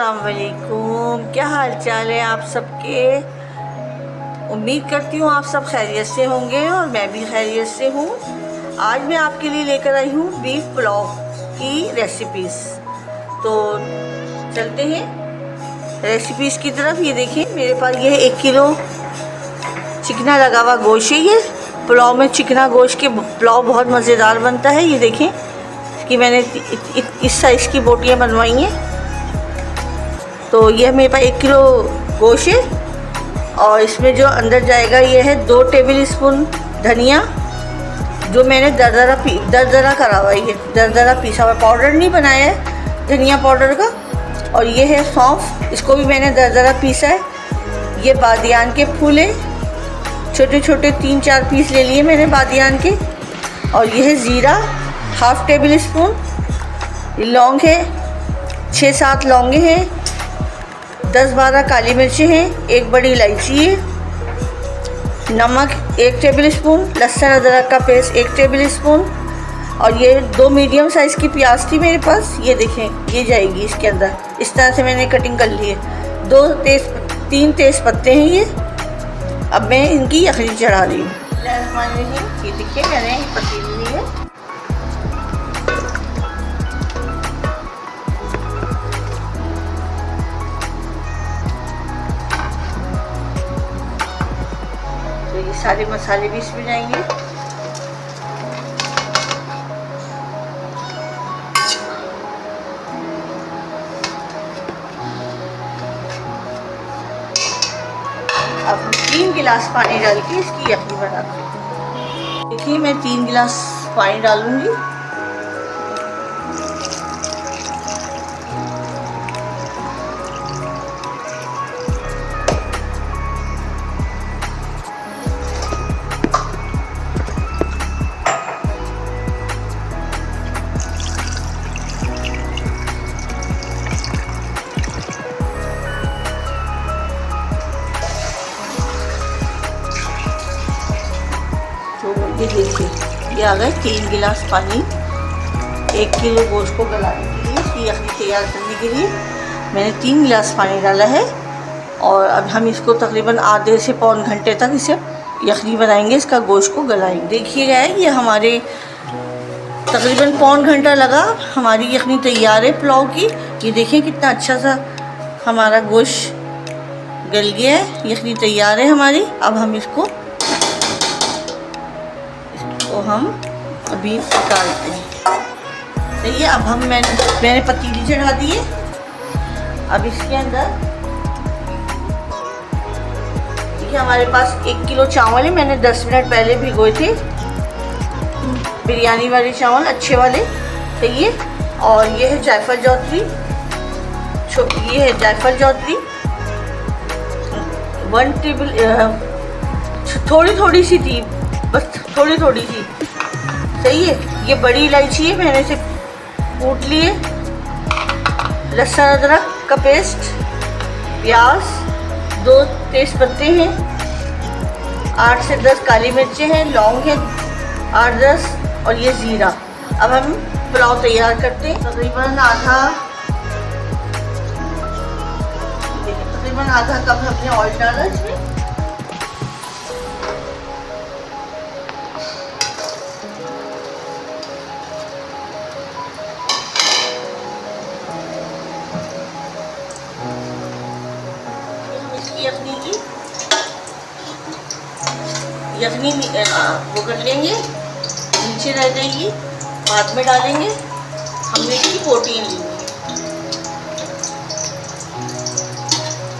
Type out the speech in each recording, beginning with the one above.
अस्सलाम वालेकुम। क्या हाल चाल है आप सबके। उम्मीद करती हूँ आप सब खैरियत से होंगे और मैं भी खैरियत से हूँ। आज मैं आपके लिए लेकर आई हूँ बीफ पुलाव की रेसिपीज़। तो चलते हैं रेसिपीज़ की तरफ। ये देखें मेरे पास ये 1 किलो चिकना लगा हुआ गोश्त है। ये पुलाव में चिकना गोश्त के पुलाव बहुत मज़ेदार बनता है। ये देखें कि मैंने इस साइज़ की बोटियाँ बनवाई हैं। तो यह मेरे पास 1 किलो गोश्त है और इसमें जो अंदर जाएगा ये है 2 टेबल स्पून धनिया, जो मैंने दरदरा करा हुआ है, दरदरा पीसा हुआ, पाउडर नहीं बनाया है धनिया पाउडर का। और ये है सौंफ, इसको भी मैंने दरदरा पीसा है। ये बादियान के फूल है, छोटे छोटे 3-4 पीस ले लिए मैंने बादियान के। और ये है ज़ीरा 1/2 टेबल स्पून। लौंग है 6-7 लौंगे हैं, 10-12 काली मिर्चें हैं, 1 बड़ी इलायची है। नमक 1 टेबल स्पून, लहसुन अदरक का पेस्ट 1 टेबल स्पून। और ये 2 मीडियम साइज़ की प्याज थी मेरे पास। ये देखें ये जाएगी इसके अंदर, इस तरह से मैंने कटिंग कर ली है। 3 तेज़ पत्ते हैं ये। अब मैं इनकी यखनी चढ़ा रही हूँ। ये देखिए मैंने पतीली ली है। तो ये सारे मसाले भी इसमें जाएंगे। अब हम 3 गिलास पानी डाल के इसकी यखनी बनाते हैं। देखिए मैं 3 गिलास पानी डालूंगी। ये देखिए ये आ गए 3 गिलास पानी 1 किलो गोश्त को गलाने के लिए, इसकी यखनी तैयार करने के लिए मैंने 3 गिलास पानी डाला है। और अब हम इसको तकरीबन आधे से पौन घंटे तक इसे यखनी बनाएंगे, इसका गोश्त को गलाएंगे। देखिएगा ये हमारे तकरीबन पौन घंटा लगा, हमारी यखनी तैयार है पुलाव की। ये देखिए कितना अच्छा सा हमारा गोश्त गल गया है, यखनी तैयार है हमारी। अब हम इसको हम अभी निकालते हैं। तो ये अब हम मैंने पतीली चढ़ा दी है। अब इसके अंदर देखिए हमारे पास 1 किलो चावल है, मैंने 10 मिनट पहले भिगोए थे, बिरयानी वाले चावल अच्छे वाले। तो ये और ये है जायफल जावित्री, ये है जायफल जावित्री 1 टेबल, थोड़ी सी थी बस, थोड़ी सी, सही है। ये बड़ी इलायची है, मैंने इसे कूट लिए। लहसुन अदरक का पेस्ट, प्याज, 2 तेज पत्ते हैं, 8 से 10 काली मिर्चें हैं, लौंग है 8-10 और ये ज़ीरा। अब हम पुलाव तैयार करते हैं। तकरीबन आधा कप हमने ऑयल डाला इसमें। यखनी वो कर लेंगे, नीचे रह जाएगी, बाद में डालेंगे। हमने इसकी बोटियाँ ली।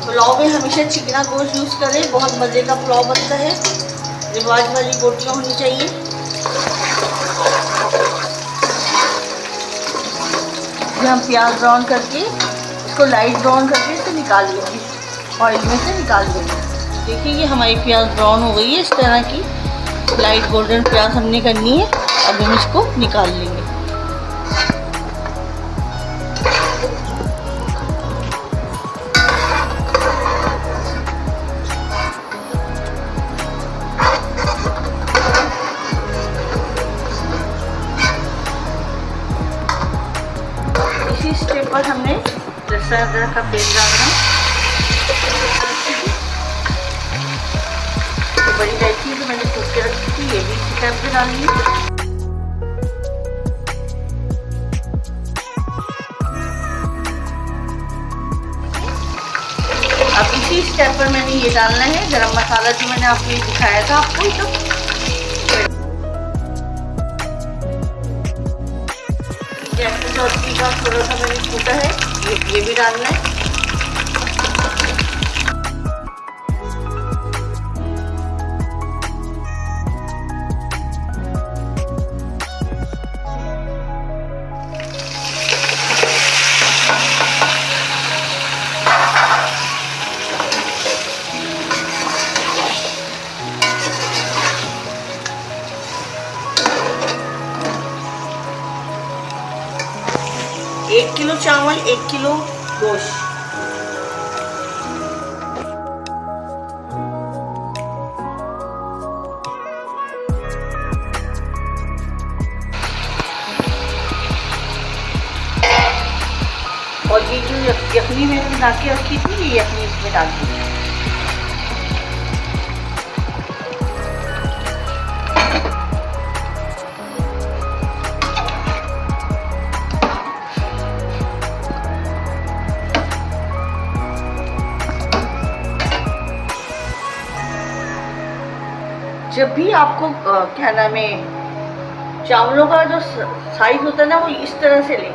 पुलाव में हमेशा चिकना गोश्त यूज़ करें, बहुत मज़े का पुलाव बनता है। रिवाज वाली बोटियाँ होनी चाहिए। हम प्याज ब्राउन करके इसको लाइट ब्राउन करके इसको निकाल लेंगे, ऑयल में से निकाल लेंगे। देखिए ये हमारी प्याज ब्राउन हो गई है, इस तरह की लाइट गोल्डन प्याज हमने करनी है। अब हम इसको निकाल लेंगे। इसी स्टेप पर हमने लहसुन अदरक का पेस्ट डालना। तो बड़ी इलायची तो मैंने कूट के रखी थी, ये भी इसी टाइम पे डालनी है। अब इसी स्टेप पर मैंने ये डालना है गरम मसाला जो मैंने आपको ये दिखाया था आपको। तो जैसे चौथी का थोड़ा सा मैंने कूटा है, ये भी डालना है। एक किलो चावल, 1 किलो गोश्त। और ये जो यखनी मैंने बना के रखी थी, ये यखनी इसमें डाल दी। जब भी आपको क्या नाम है चावलों का जो साइज होता है ना, वो इस तरह से लें।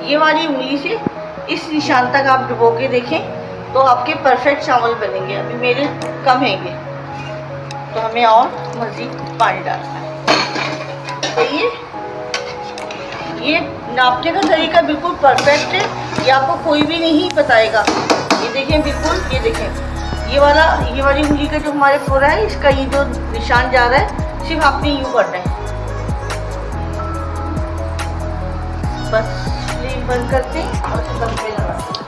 ये वाली उंगली से इस निशान तक आप डुबो के देखें तो आपके परफेक्ट चावल बनेंगे। अभी मेरे कम हैंगे तो हमें और मज़ीद पानी डालना है। तो ये नापने का तरीका बिल्कुल परफेक्ट है, ये आपको कोई भी नहीं बताएगा। ये देखें, बिल्कुल ये देखें, ये वाली उंगली का जो हमारे पूरा है, इसका ये जो निशान जा रहा है, सिर्फ आपने यूँ करना है। बस फ्लेम बंद करते हैं और दम पे लगाते हैं।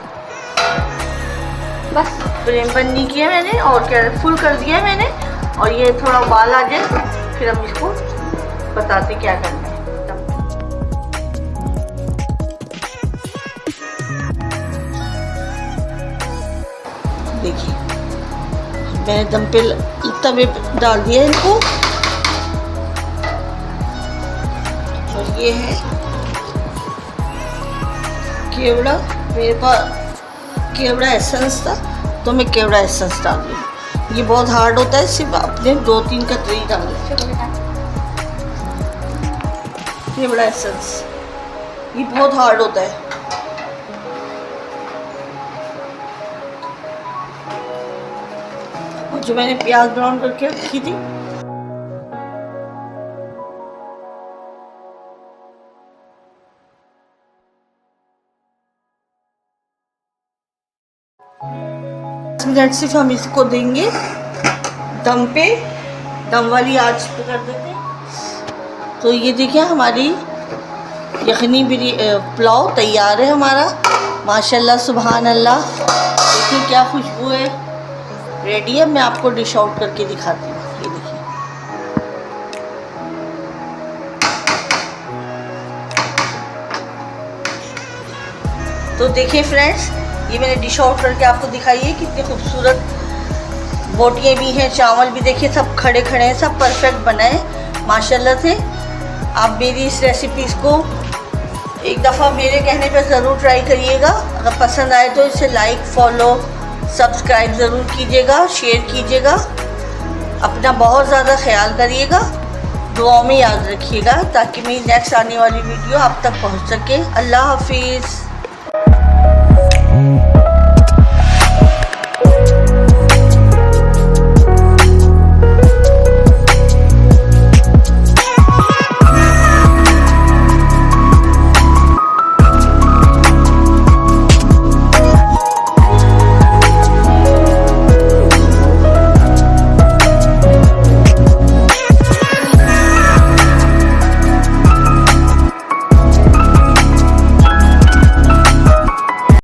बस फ्लेम बंद नहीं किया मैंने, और क्या फुल कर दिया मैंने। और ये थोड़ा उबाल आ जाए फिर हम इसको बताते क्या करना है। देखिए मैंने दम पे तवे डाल दिया इनको। और ये है केवड़ा, मेरे पास केवड़ा एसेंस था तो मैं केवड़ा एसेंस डाल दूँ। ये बहुत हार्ड होता है, सिर्फ आपने 2-3 कतरी डालना। केवड़ा एसेंस ये बहुत हार्ड होता है। जो मैंने प्याज ब्राउन करके रखी थी, मिनट सिर्फ हम इसको देंगे दम पे, दम वाली आंच पे कर देते हैं। तो ये देखिए हमारी यखनी पुलाव तैयार है हमारा। माशाल्लाह सुभान अल्लाह, देखिए क्या खुशबू है, रेडी है। मैं आपको डिश आउट करके दिखाती हूँ। ये देखिए तो देखिए फ्रेंड्स, ये मैंने डिश आउट करके आपको दिखाई है। कितनी खूबसूरत बोटियाँ भी हैं, चावल भी देखिए सब खड़े खड़े हैं, सब परफेक्ट बना है माशाल्लाह से। आप मेरी इस रेसिपीज़ को एक दफ़ा मेरे कहने पर ज़रूर ट्राई करिएगा। अगर पसंद आए तो इसे लाइक, फॉलो, सब्सक्राइब ज़रूर कीजिएगा, शेयर कीजिएगा। अपना बहुत ज़्यादा ख्याल करिएगा, दुआओं में याद रखिएगा ताकि मेरी नेक्स्ट आने वाली वीडियो आप तक पहुंच सके। अल्लाह हाफिज़।